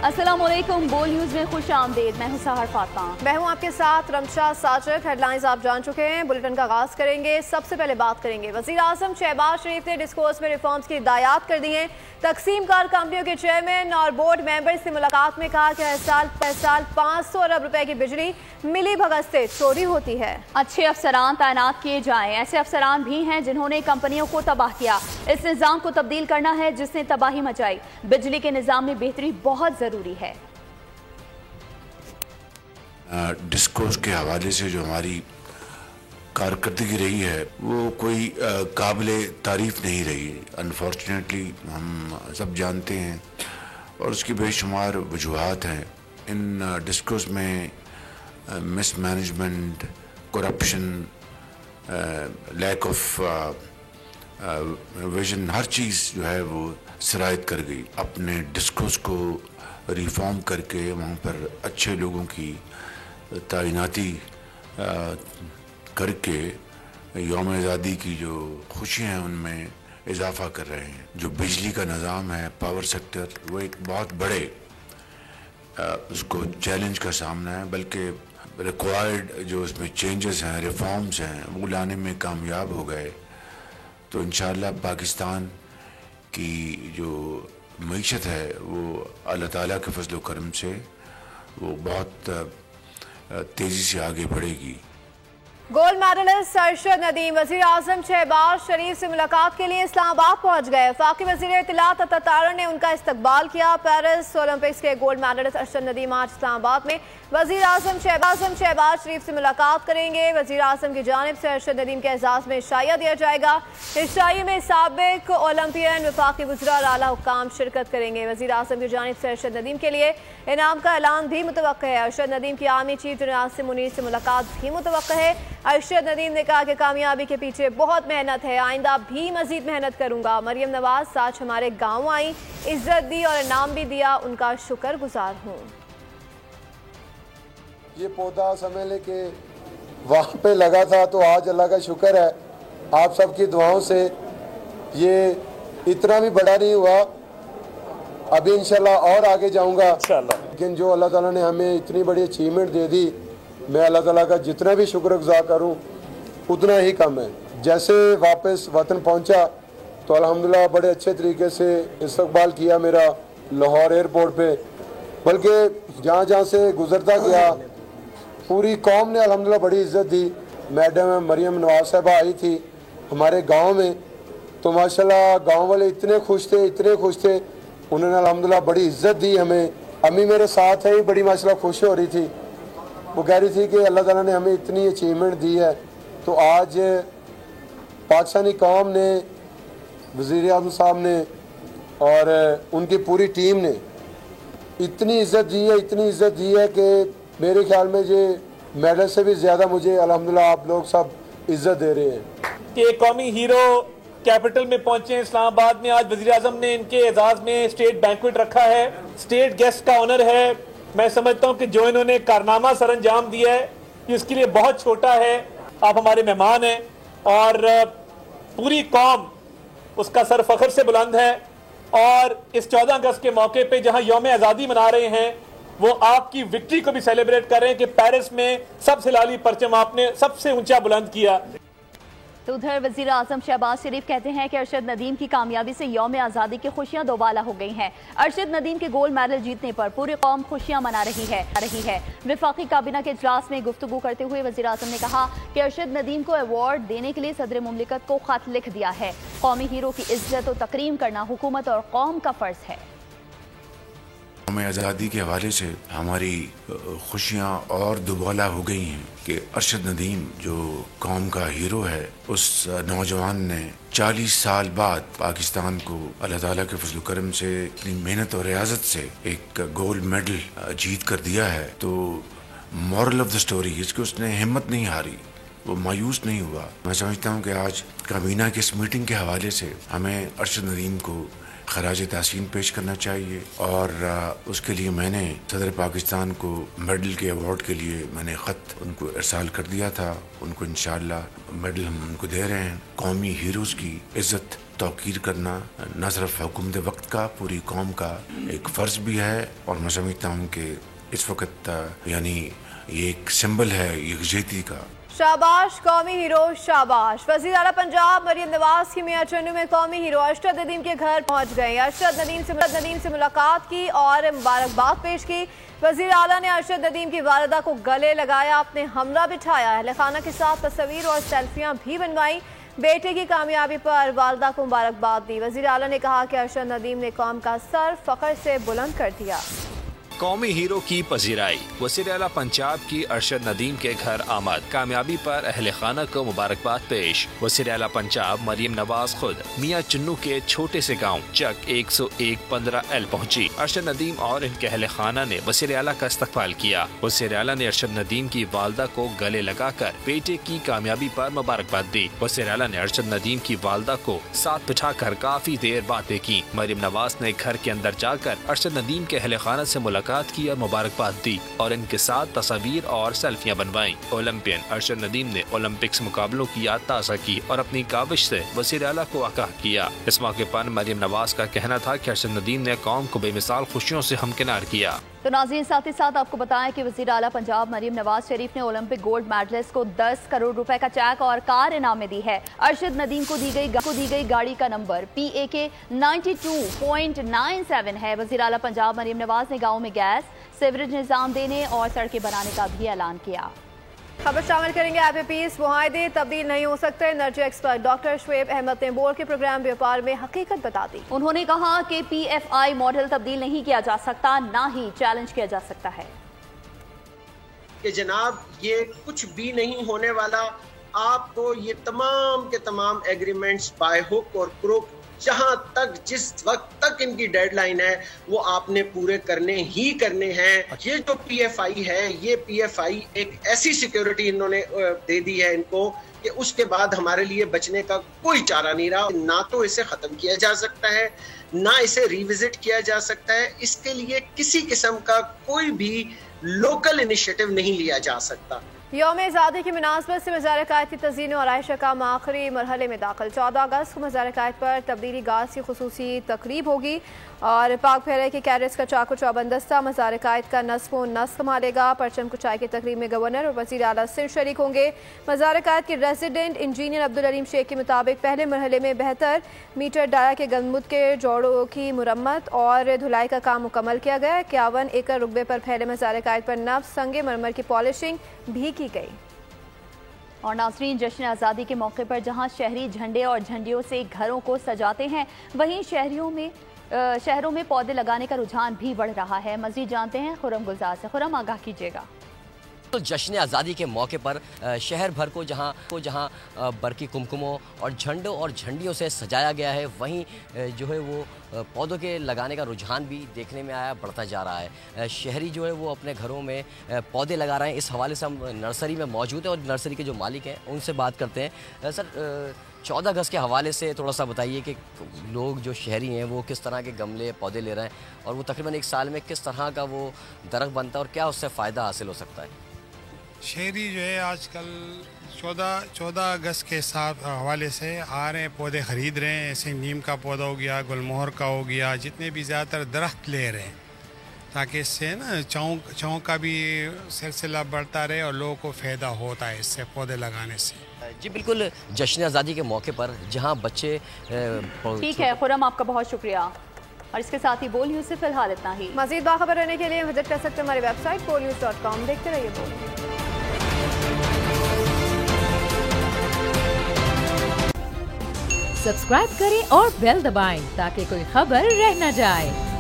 अस्सलामुअलैकुम, बोल न्यूज़ में खुश आमदीद। मैं हूं सहर फातिमा। मैं हूं आपके साथ रमशा साजिद। हेडलाइंस आप जान चुके हैं, बुलेटिन का आगाज करेंगे। सबसे पहले बात करेंगे वज़ीर आज़म शहबाज शरीफ ने डिस्कोर्स में रिफॉर्म्स की हिदायत कर दी हैं। तकसीम कार कंपनियों के चेयरमैन और बोर्ड मेंबर से मुलाकात में कहा कि हर साल 500 अरब रुपए की बिजली मिली भगत से चोरी होती है। अच्छे अफसरान तैनात किए जाएं। ऐसे अफसरान भी हैं जिन्होंने कंपनियों को तबाह किया। इस निज़ाम को तब्दील करना है जिसने तबाही मचाई। बिजली के निज़ाम में बेहतरी बहुत ज़रूरी है। डिस्कोर्स के हवाले से जो हमारी कारकर्दगी रही है वो कोई काबिले तारीफ नहीं रही। अनफॉर्चुनेटली हम सब जानते हैं और उसकी बेशुमार वजूहात हैं। इन डिस्कोर्स में mismanagement, corruption, lack of vision, हर चीज़ जो है वो सरायत कर गई। अपने डिस्कोर्स को रिफॉर्म करके वहाँ पर अच्छे लोगों की तैनाती करके यौम आज़ादी की जो खुशियाँ हैं उनमें इजाफा कर रहे हैं। जो बिजली का निज़ाम है, पावर सेक्टर, वो एक बहुत बड़े उसको चैलेंज का सामना है। बल्कि रिक्वायर्ड जो उसमें चेंजेस हैं, रिफॉर्म्स हैं, वो लाने में कामयाब हो गए तो इंशाअल्लाह पाकिस्तान की जो मईशत है वो अल्लाह ताला के फजल व करम से वो बहुत तेज़ी से आगे बढ़ेगी। गोल्ड मेडलिस्ट अरशद नदीम वज़ीर आज़म शहबाज शरीफ से मुलाकात के लिए इस्लामाबाद पहुंच गए। वफाकी वज़ीर इत्तलात अतातारा ने उनका इस्तकबाल किया। पेरिस ओलंपिक्स के गोल्ड मेडलिस्ट अरशद नदीम आज इस्लामाबाद में वज़ीर आज़म शहबाज शरीफ से मुलाकात करेंगे। वज़ीर आज़म की जानिब से अरशद नदीम के एजाज़ में शाइया दिया जाएगा। इस शाइया में साबिक ओलंपियन, वफाकी वज़रा और आला हुक्काम शिरकत करेंगे। वज़ीर आज़म की जानिब से अरशद नदीम के लिए इनाम का ऐलान भी मुतवक्किल है। अरशद नदीम की army chief general Asim Munir से मुलाकात भी मुतवक्किल है। अरशद नदीम ने कहा कि कामयाबी के पीछे बहुत मेहनत है, आइंदा भी मजीद मेहनत करूंगा। मरियम नवाज आज हमारे गाँव आई, इज्जत दी और इनाम भी दिया, उनका शुक्रगुजार हूँ। ये पौधा समझ ले कि वहाँ पे लगा था तो आज अल्लाह का शुक्र है आप सबकी दुआओं से ये इतना भी बड़ा नहीं हुआ। अभी इंशाल्लाह और आगे जाऊंगा इंशाल्लाह। लेकिन जो अल्लाह ताला ने हमें इतनी बड़ी अचीवमेंट दे दी, मैं अल्लाह ताला का जितना भी शुक्रगुजार करूं उतना ही कम है। जैसे वापस वतन पहुंचा तो अल्हम्दुलिल्लाह बड़े अच्छे तरीके से इस्तकबाल किया मेरा लाहौर एयरपोर्ट पे। बल्कि जहाँ जहाँ से गुजरता गया पूरी कौम ने अल्हम्दुलिल्लाह बड़ी इज़्ज़त दी। मैडम मरियम नवाज साहबा आई थी हमारे गांव में तो माशाल्लाह गांव वाले इतने खुश थे, उन्होंने अल्हम्दुलिल्लाह बड़ी इज़्ज़त दी हमें। अम्मी मेरे साथ है, बड़ी माशाल्लाह खुश हो रही थी। वो कह रही थी कि अल्लाह ताला ने हमें इतनी अचीवमेंट दी है। तो आज पाकिस्तानी कौम ने, वज़ीर आज़म साहब ने और उनकी पूरी टीम ने इतनी इज़्ज़त दी है कि मेरे ख्याल में ये मेडल से भी ज़्यादा मुझे अल्हम्दुलिल्लाह आप लोग सब इज़्ज़त दे रहे हैं कि कौमी हीरो कैपिटल में पहुंचे हैं इस्लामाबाद में। आज वज़ीर आज़म ने इनके एजाज़ में स्टेट बैंक्वेट रखा है, स्टेट गेस्ट का ऑनर है। मैं समझता हूं कि जो इन्होंने कारनामा सर अंजाम दिया है ये इसके लिए बहुत छोटा है। आप हमारे मेहमान हैं और पूरी कौम उसका सर फख्र से बुलंद है। और इस 14 अगस्त के मौके पे जहां यौम आज़ादी मना रहे हैं वो आपकी विक्ट्री को भी सेलिब्रेट कर रहे हैं कि पेरिस में सबसे लाली परचम आपने सबसे ऊंचा बुलंद किया। तो उधर वज़ीर आज़म शहबाज शरीफ कहते हैं कि अरशद नदीम की कामयाबी से यौम आज़ादी की खुशियां दोबाला हो गई हैं। अरशद नदीम के गोल्ड मेडल जीतने पर पूरी कौम खुशियां मना रही है। वफाकी काबीना के इजलास में गुफ्तगू करते हुए वज़ीर आज़म ने कहा कि अरशद नदीम को अवार्ड देने के लिए सदर मुमलिकत को खत लिख दिया है। कौमी हीरो की इज्जत और तकरीम करना हुकूमत और कौम का फ़र्ज है। हमें आज़ादी के हवाले से हमारी खुशियाँ और दुबाला हो गई हैं कि अरशद नदीम जो कौम का हीरो है, उस नौजवान ने 40 साल बाद पाकिस्तान को अल्लाह ताला के फजल करम से इतनी मेहनत और रियाजत से एक गोल्ड मेडल जीत कर दिया है। तो मॉरल ऑफ द स्टोरी इसकी उसने हिम्मत नहीं हारी, वो मायूस नहीं हुआ। मैं समझता हूँ कि आज काबीना की इस मीटिंग के हवाले से हमें अरशद नदीम को खराज तहसीन पेश करना चाहिए और उसके लिए मैंने सदर पाकिस्तान को मेडल के अवार्ड के लिए मैंने ख़त उनको इरसाल कर दिया था। उनको इंशाअल्लाह मेडल हम उनको दे रहे हैं। कौमी हीरोज़ की इज़्ज़त तौकीर करना न सिर्फ हुकूमत वक्त का, पूरी कौम का एक फ़र्ज़ भी है और मैं समझता हूँ कि इस वक्त यानी ये एक सिंबल है यकजहती का। शाबाश कौमी हीरो शाबाश। वज़ीर आला पंजाब मरियम नवाज की मियां चन्नू में कौमी हीरो अरशद नदीम के घर पहुंच गए। अरशद नदीम से मुलाकात की और मुबारकबाद पेश की। वज़ीर आला ने अरशद नदीम की वालिदा को गले लगाया, अपने हमरा बिठाया, अहले खाना के साथ तस्वीर और सेल्फियां भी बनवाई। बेटे की कामयाबी पर वालिदा को मुबारकबाद दी। वज़ीर आला ने कहा कि अरशद नदीम ने कौम का सर फख्र से बुलंद कर दिया। कौमी हीरो की पजीराई। वज़ीर आला पंजाब की अरशद नदीम के घर आमद, कामयाबी पर अहले खाना को मुबारकबाद पेश। वज़ीर आला पंजाब मरियम नवाज खुद मियां चन्नू के छोटे से गांव चक 101-15L पहुंची। अरशद नदीम और इनके अहले खाना ने वज़ीर आला का इस्तकबाल किया। वज़ीर आला ने अरशद नदीम की वालदा को गले लगाकर बेटे की कामयाबी पर मुबारकबाद दी। वज़ीर आला ने अरशद नदीम की वालदा को साथ बिठाकर काफी देर बातें की। मरियम नवाज ने घर के अंदर जाकर अरशद नदीम के अहले खाना से मुलाकात की और मुबारकबाद दी और इनके साथ तस्वीर और सेल्फियां बनवाई। ओलंपियन अरशद नदीम ने ओलंपिक्स मुकाबलों की याद ताज़ा की और अपनी काविश से वज़ीर आला को आगाह किया। इस मौके पर मरियम नवाज का कहना था कि अरशद नदीम ने कौम को बेमिसाल खुशियों से हमकिनार किया। तो नाज़रीन, साथ ही साथ आपको बताएं कि वज़ीर आला पंजाब मरियम नवाज शरीफ ने ओलंपिक गोल्ड मेडलिस्ट को 10 करोड़ रुपए का चेक और कार इनाम में दी है। अरशद नदीम को दी गई गाड़ी का नंबर PAK 92.97 है। वज़ीर आला पंजाब मरियम नवाज ने गाँव में गैस, सीवरेज निज़ाम देने और सड़कें बनाने का भी ऐलान किया। खबर शामिल करेंगे IPPs मुआहदे तब्दील नहीं हो सकते। Energy expert doctor Shoaib Ahmed ने बोर्ड के प्रोग्राम व्यापार में हकीकत बता दी। उन्होंने कहा कि PFI मॉडल तब्दील नहीं किया जा सकता, ना ही चैलेंज किया जा सकता है कि जनाब ये कुछ भी नहीं होने वाला। आपको ये तमाम के तमाम एग्रीमेंट्स बाय हुक और क्रुक जहां तक जिस वक्त तक इनकी डेडलाइन है वो आपने पूरे करने ही करने हैं। ये जो PFI है, ये PFI एक ऐसी सिक्योरिटी इन्होंने दे दी है इनको कि उसके बाद हमारे लिए बचने का कोई चारा नहीं रहा। ना तो इसे खत्म किया जा सकता है, ना इसे रिविजिट किया जा सकता है। इसके लिए किसी किस्म का कोई भी लोकल इनिशिएटिव नहीं लिया जा सकता। यौम आज़ादी की मुनासबत से मज़ार कायद की तज़ीन और आयशा का आखिरी मरहले में दाखिल। 14 अगस्त को मज़ार कायद पर तब्दीली गाज की खुसूसी तकरीब होगी और पाक फेरे के कैडेट्स का चाको चौबंदस्ता मज़ार कायद का नस्फ़ व नस्ख संभालेगा। परचम कुचाई की तकरीब में गवर्नर और वज़ीर आला सिंध शरीक होंगे। मज़ार कायद के रेजिडेंट इंजीनियर अब्दुल अलीम शेख के मुताबिक पहले मरहले में 72 मीटर डाया के गंदमुद के जोड़ों की मुरम्मत और धुलाई का काम मुकम्मल किया गया। 51 एकड़ रुकबे पर फैले मज़ार कायद पर नव संगे मरमर की पॉलिशिंग भी की गई। और नाज़रीन, जश्न आज़ादी के मौके पर जहां शहरी झंडे और झंडियों से घरों को सजाते हैं, वहीं शहरों में पौधे लगाने का रुझान भी बढ़ रहा है। मज़ीद जानते हैं खुरम गुलजार से। खुरम, आगाह कीजिएगा। तो जश्न आज़ादी के मौके पर शहर भर को जहां बरकी कुमकुमों और झंडों और झंडियों से सजाया गया है, वहीं जो है वो पौधों के लगाने का रुझान भी देखने में आया, बढ़ता जा रहा है। शहरी जो है वो अपने घरों में पौधे लगा रहे हैं। इस हवाले से हम नर्सरी में मौजूद हैं और नर्सरी के जो मालिक हैं उनसे बात करते हैं। सर, 14 अगस्त के हवाले से थोड़ा सा बताइए कि लोग जो शहरी हैं वो किस तरह के गमले पौधे ले रहे हैं और वो तकरीबन एक साल में किस तरह का वो दरख्त बनता है और क्या उससे फ़ायदा हासिल हो सकता है। शहरी जो है आजकल 14 अगस्त के हवाले से आ रहे हैं, पौधे ख़रीद रहे हैं। ऐसे नीम का पौधा हो गया, गुलमोहर का हो गया, जितने भी ज़्यादातर दरख्त ले रहे हैं ताकि इससे ना चौं का भी सिलसिला बढ़ता रहे और लोगों को फ़ायदा होता है इससे पौधे लगाने से। जी बिल्कुल, जश्न आज़ादी के मौके पर जहाँ बच्चे ठीक है खुरम, आपका बहुत शुक्रिया। और इसके साथ ही बोल न्यूज़ से फिलहाल इतना ही। मज़ीद बाखबर रहने के लिए विजिट कर सकते हैं हमारी वेबसाइट bolnews.com। देखते रहिए बोल। सब्सक्राइब करें और बेल दबाएं ताकि कोई खबर रह न जाए।